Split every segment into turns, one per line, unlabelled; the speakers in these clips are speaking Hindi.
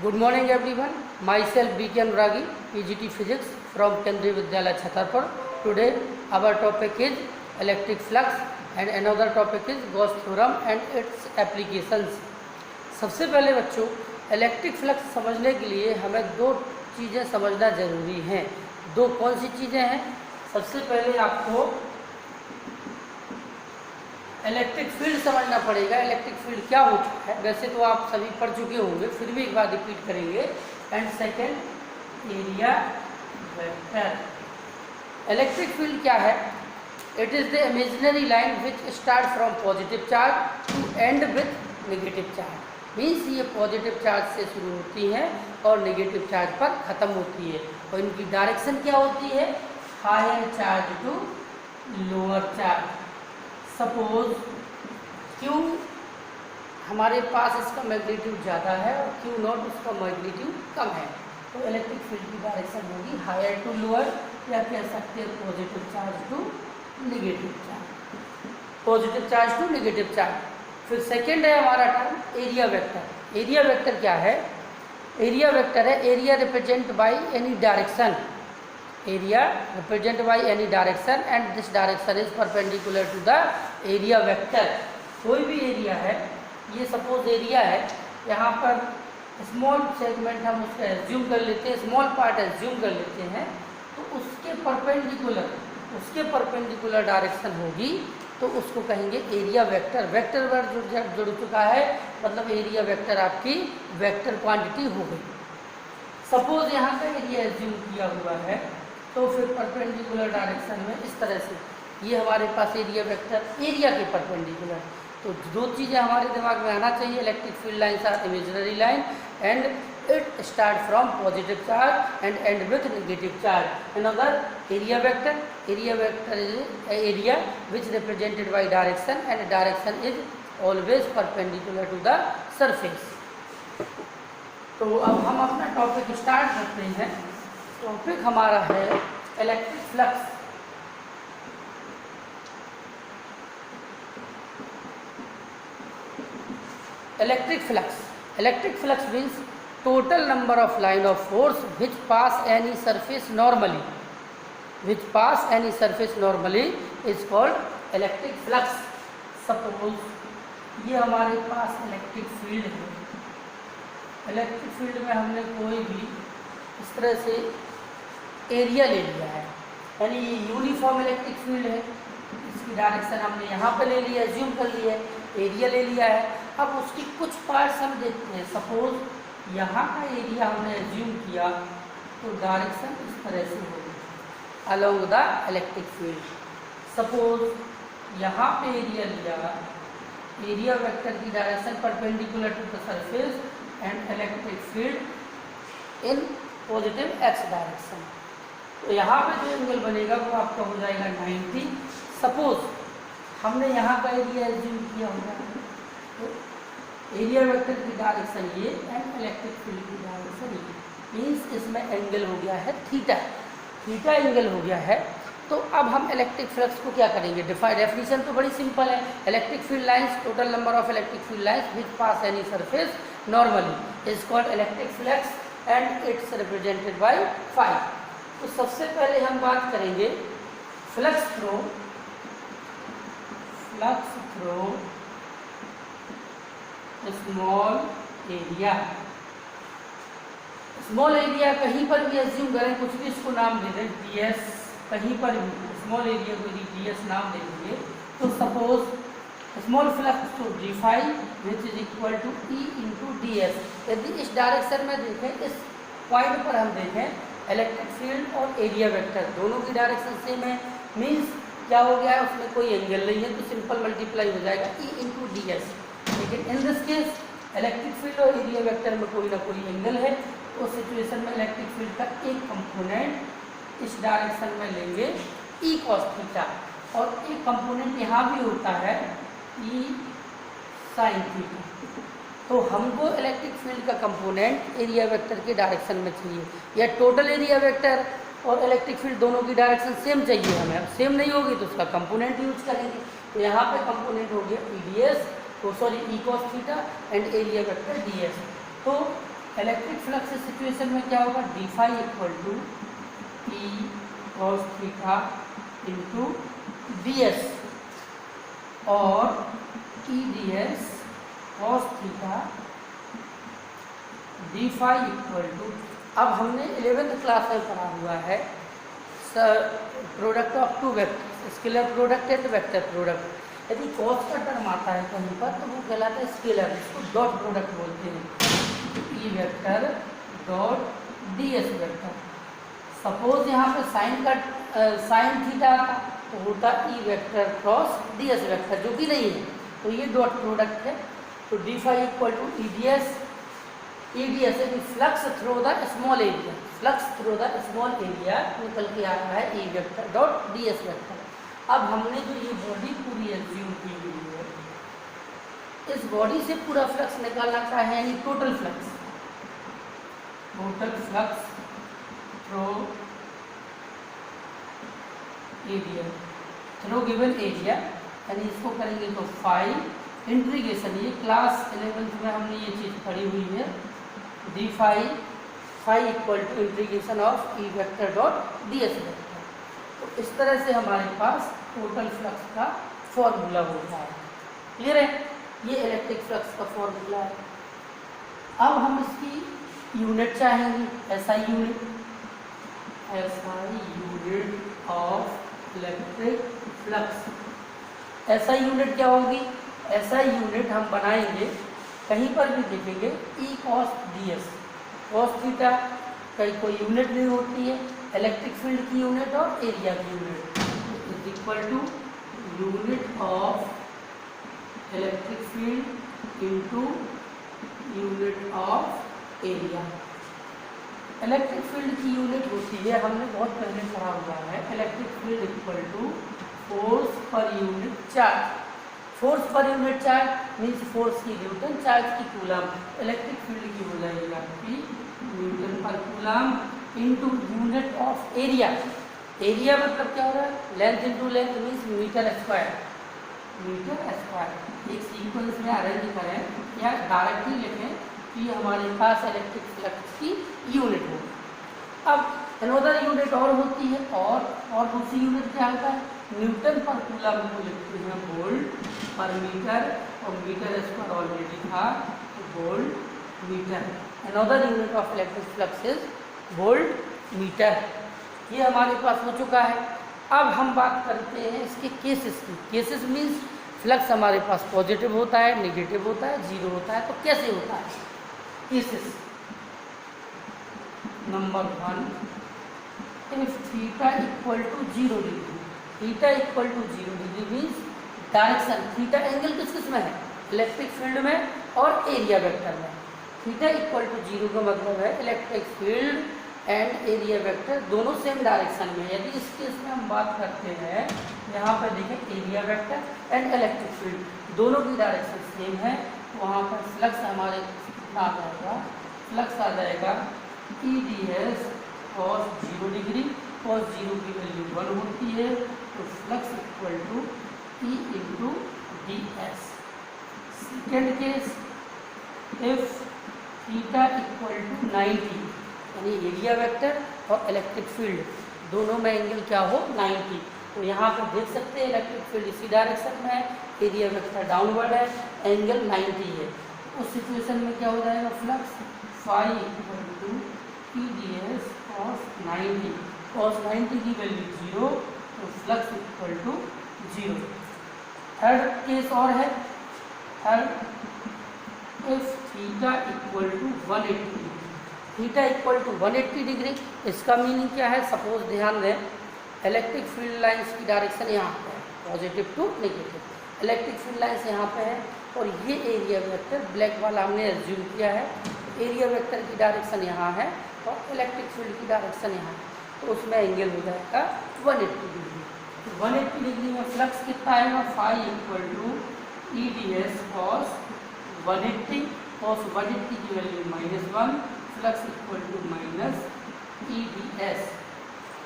Good morning everyone. Myself B.K. Anuragi, PGT Physics from Kendriya Vidyalaya Chhatarpur. Today our topic is electric flux and another topic is Gauss theorem and its applications. सबसे पहले बच्चों इलेक्ट्रिक फ्लक्स समझने के लिए हमें दो चीज़ें समझना ज़रूरी हैं। दो कौन सी चीज़ें हैं? सबसे पहले आपको इलेक्ट्रिक फील्ड समझना पड़ेगा। इलेक्ट्रिक फील्ड क्या होता है? वैसे तो आप सभी पढ़ चुके होंगे, फिर भी एक बार रिपीट करेंगे। And second area vector. Electric field क्या है? It is the imaginary line which start from positive charge to end with negative charge. Means ये पॉजिटिव चार्ज से शुरू होती हैं और नेगेटिव चार्ज पर ख़त्म होती है। और इनकी डायरेक्शन क्या होती है? Higher charge to lower charge. Suppose Q हमारे पास इसका मैग्नीट्यूड ज़्यादा है और Q नॉट उसका मैग्नीट्यूड कम है, तो इलेक्ट्रिक फील्ड की डायरेक्शन होगी हायर टू लोअर, या कह सकते हैं positive charge to negative charge, positive charge to negative charge. फिर सेकेंड है हमारा term area vector. Area vector क्या है? एरिया वेक्टर है area represent by any direction. area represent by any direction and this direction is perpendicular to the area vector। कोई भी एरिया है, ये सपोज एरिया है, यहाँ पर स्मॉल सेगमेंट हम उसका एज्यूम कर लेते हैं, स्मॉल पार्ट एज्यूम कर लेते हैं, तो उसके परपेंडिकुलर डायरेक्शन होगी, तो उसको कहेंगे एरिया वेक्टर। वेक्टर वर्ड जुड़ चुका है, मतलब एरिया वेक्टर आपकी वेक्टर क्वांटिटी हो गई। सपोज यहाँ का एरिया एज्यूम किया हुआ है, तो फिर परपेंडिकुलर डायरेक्शन में इस तरह से ये हमारे पास एरिया वेक्टर एरिया के परपेंडिकुलर। तो दो चीज़ें हमारे दिमाग में आना चाहिए, electric field lines are imaginary line and it start from positive charge and end with negative charge. Another area vector is area which represented by direction and direction is always perpendicular to the surface. तो अब हम अपना टॉपिक स्टार्ट करते हैं। टॉपिक हमारा है electric flux. Electric flux means total number of line of force which pass any surface normally is called electric flux. Suppose ये हमारे पास इलेक्ट्रिक फील्ड है। इलेक्ट्रिक फील्ड में हमने कोई भी इस तरह से एरिया ले लिया है, यानी ये यूनिफॉर्म इलेक्ट्रिक फील्ड है, इसकी डायरेक्शन हमने यहाँ पे ले लिया, एज्यूम कर लिया है, एरिया ले लिया है। अब उसकी कुछ पार्ट्स हम देखते हैं। सपोज यहाँ का एरिया हमने एज्यूम किया, तो डायरेक्शन इस तरह से होगी along the electric field. Suppose यहाँ पे एरिया लिया, एरिया वेक्टर की direction perpendicular to the surface and electric field in positive X direction. तो यहाँ पे जो एंगल बनेगा वो आपका हो जाएगा 90। सपोज हमने यहाँ का एरिया एज्यूम किया होगा, तो एरिया वेक्टर की डायरेक्शन ये एंड इलेक्ट्रिक फील्ड की डायरेक्शन ये, मीन्स इसमें एंगल हो गया है थीटा एंगल हो गया है। तो अब हम इलेक्ट्रिक फ्लक्स को क्या करेंगे? डेफिनेशन तो बड़ी सिंपल है। Electric field lines, total number of electric field lines which pass any surface normally is called electric flux and it's represented by phi. तो सबसे पहले हम बात करेंगे फ्लक्स थ्रो स्मॉल एरिया कहीं पर भी एज्यूम करें, कुछ भी इसको नाम दे दें, ds, कहीं पर भी स्मॉल एरिया को ds नाम दे देंगे। तो suppose small flux to d phi which is equal to E into ds। यदि इस डायरेक्शन में देखें, इस पॉइंट पर हम देखें, इलेक्ट्रिक फील्ड और एरिया वेक्टर दोनों की डायरेक्शन सेम है, मीन्स क्या हो गया है, उसमें कोई एंगल नहीं है, तो सिंपल मल्टीप्लाई हो जाएगा E इंटू ds। लेकिन in this case electric field और एरिया वेक्टर में कोई ना कोई एंगल है, तो सिचुएशन में इलेक्ट्रिक फील्ड का एक कंपोनेंट इस डायरेक्शन में लेंगे E cos थीटा, और एक कंपोनेंट यहाँ भी होता है E sin थीटा। तो हमको इलेक्ट्रिक फील्ड का कंपोनेंट एरिया वेक्टर के डायरेक्शन में चाहिए, या टोटल एरिया वेक्टर और इलेक्ट्रिक फील्ड दोनों की डायरेक्शन सेम चाहिए हमें। अब सेम नहीं होगी तो उसका कंपोनेंट यूज करेंगे। तो यहाँ पे कंपोनेंट हो गया E cos theta and area vector ds। तो इलेक्ट्रिक फ्लक्स सिचुएशन में क्या होगा, d phi equal to E cos theta into d s और E D S cos theta d phi equal to, अब हमने 11th क्लास में पढ़ा हुआ है product of two vector, scalar product है तो वेक्टर प्रोडक्ट। यदि कॉस का टर्म आता है कहीं पर तो वो कहलाता है स्केलर, इसको डॉट प्रोडक्ट बोलते हैं। ई vector dot d s vector. Suppose यहाँ पे साइन थीटा आता तो होता E vector cross D s vector, जो कि नहीं है, तो ये डॉट प्रोडक्ट है। तो d phi equal to E D s flux through the small area, flux through the small area निकल के आ रहा है E vector dot d s vector. अब हमने जो ये बॉडी पूरी एज्यूम की हुई है, इस बॉडी से पूरा फ्लक्स निकालना चाहे, यानी total flux through area, through given area, यानी इसको करेंगे तो फाई इंटीग्रेशन, ये क्लास 11th में हमने ये चीज़ पढ़ी हुई है, d phi equal to integration of E vector dot d s vector. तो इस तरह से हमारे पास टोटल फ्लक्स का फॉर्मूला होता है। क्लियर है, ये इलेक्ट्रिक फ्लक्स का फॉर्मूला है। अब हम इसकी यूनिट चाहेंगे, SI unit of electric flux. SI unit क्या होगी, एसआई यूनिट हम बनाएंगे, कहीं पर भी देखेंगे E cos d S, cos theta कहीं कोई यूनिट नहीं होती है, इलेक्ट्रिक फील्ड की यूनिट और एरिया की unit is equal to unit of electric field into unit of area. Electric field की यूनिट होती है, हमने बहुत पहले पढ़ा हुआ है, electric field equal to force per unit charge. Force per unit charge means force की न्यूटन, चार्ज की कूलम। इलेक्ट्रिक फील्ड की हो जाएगी आपकी newton per coulomb into unit of area. Area मतलब क्या हो रहा है, length into length means metre square, metre square. एक सीक्वेंस में अरेंज करें या डायरेक्टली लिखें कि हमारे पास इलेक्ट्रिक फ्लक्स की यूनिट हो। अब अनदर यूनिट और होती है, और दूसरी यूनिट क्या होता है, न्यूटन पर कूलम को लिखते हैं वोल्ट पर मीटर, और मीटर स्क्वायर ऑलरेडी था, volt meter. Another unit of electric flux is volt meter. ये हमारे पास हो चुका है। अब हम बात करते हैं इसके केसेस की। केसेस मीन्स फ्लक्स हमारे पास पॉजिटिव होता है, नेगेटिव होता है, जीरो होता है, तो कैसे होता है cases. Number 1, if theta equal to 0 degree, theta equal to 0 degree means direction, theta angle किस किस में है, इलेक्ट्रिक फील्ड में और एरिया वेक्टर में। थीटा इक्वल टू 0 का मतलब है electric field and area vector दोनों सेम डायरेक्शन में। यदि इस केस में हम बात करते हैं, यहाँ पर देखें area vector and electric field दोनों की डायरेक्शन सेम है, तो वहाँ पर फ्लक्स हमारे आ जाएगा, फ्लक्स आ जाएगा E D S cos 0 degree, cos 0 की वैल्यू 1 होती है, तो flux equal to E into d s. Second case, if theta equal to 90, यानी एरिया वेक्टर और इलेक्ट्रिक फील्ड दोनों में एंगल क्या हो 90, तो यहाँ पर देख सकते हैं इलेक्ट्रिक फील्ड इसी डायरेक्शन में है, एरिया वेक्टर डाउनवर्ड है, एंगल 90 है। उस सिचुएशन में क्या हो जाएगा, flux phi equal to E D S cos 90, cos 90 की वैल्यू 0, तो flux equal to 0। Third case और है, third, if theta equal to 180 degree, theta equal to 180 degree, इसका मीनिंग क्या है, सपोज ध्यान दें इलेक्ट्रिक फील्ड लाइंस की डायरेक्शन यहाँ पे है, positive to negative, electric field lines यहाँ पे है, और ये एरिया वेक्टर ब्लैक वाला हमने एज्यूम किया है, एरिया वेक्टर की डायरेक्शन यहाँ है और इलेक्ट्रिक फील्ड की डायरेक्शन यहाँ है, तो उसमें एंगल हो जाएगा 180 डिग्री। 180 डिग्री में फ्लक्स कितना आएगा, phi equal to E D S cos 180, cos 180 की value -1, flux equal to minus E D S.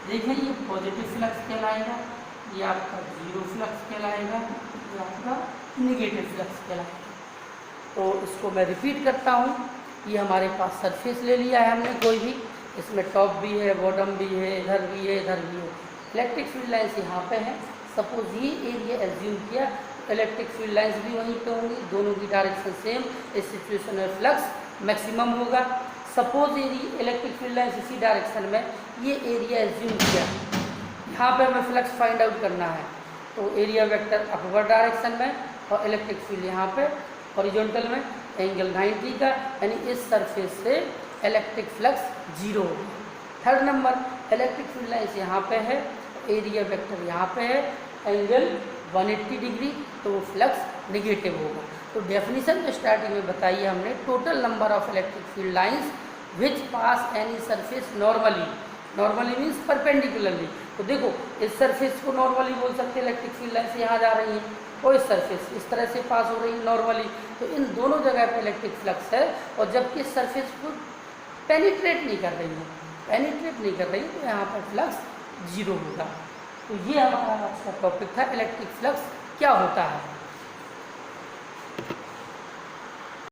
देखें ये पॉजिटिव फ्लक्स कहलाएगा, ये आपका जीरो फ्लक्स कहलाएगा, ये आपका नेगेटिव फ्लक्स कहलाएगा। तो इसको मैं रिपीट करता हूँ, ये हमारे पास सरफेस ले लिया है हमने कोई भी, इसमें टॉप भी है, बॉटम भी है, इधर भी है, इधर भी है। इलेक्ट्रिक फील्ड लाइन्स यहाँ पे है। सपोज ये एरिया एज्यूम किया, इलेक्ट्रिक फील्ड लाइन्स भी वहीं पे होंगी, दोनों की डायरेक्शन सेम, इस सिचुएशन में फ्लक्स मैक्सिमम होगा। Suppose area electric field lines इसी डायरेक्शन में, ये एरिया एज्यूम किया, यहाँ पे हमें फ्लक्स फाइंड आउट करना है, तो एरिया वेक्टर अपवर्ड डायरेक्शन में और इलेक्ट्रिक फील्ड यहाँ पे हॉरिजॉन्टल में, एंगल 90 का, यानी इस सरफेस से इलेक्ट्रिक फ्लक्स 0 होगा। Third number, electric field lines यहाँ पे है, एरिया वेक्टर यहाँ पे है, एंगल 180 डिग्री, तो वो फ्लक्स निगेटिव होगा। तो डेफिनेशन में स्टार्टिंग में बताइए हमने, total number of electric field lines which pass any surface normally, normally means perpendicularly. तो देखो इस सरफेस को नॉर्मली बोल सकते हैं, इलेक्ट्रिक फील्ड लाइन्स यहाँ जा रही हैं, और इस सरफेस इस तरह से पास हो रही है नॉर्मली, तो इन दोनों जगह पे इलेक्ट्रिक फ्लक्स है, और जबकि इस सरफेस को पेनिट्रेट नहीं कर रही है, पेनिट्रेट नहीं कर रही है, तो यहाँ पर फ्लक्स 0 होगा। तो ये हमारा आज का टॉपिक था, इलेक्ट्रिक फ्लक्स क्या होता है।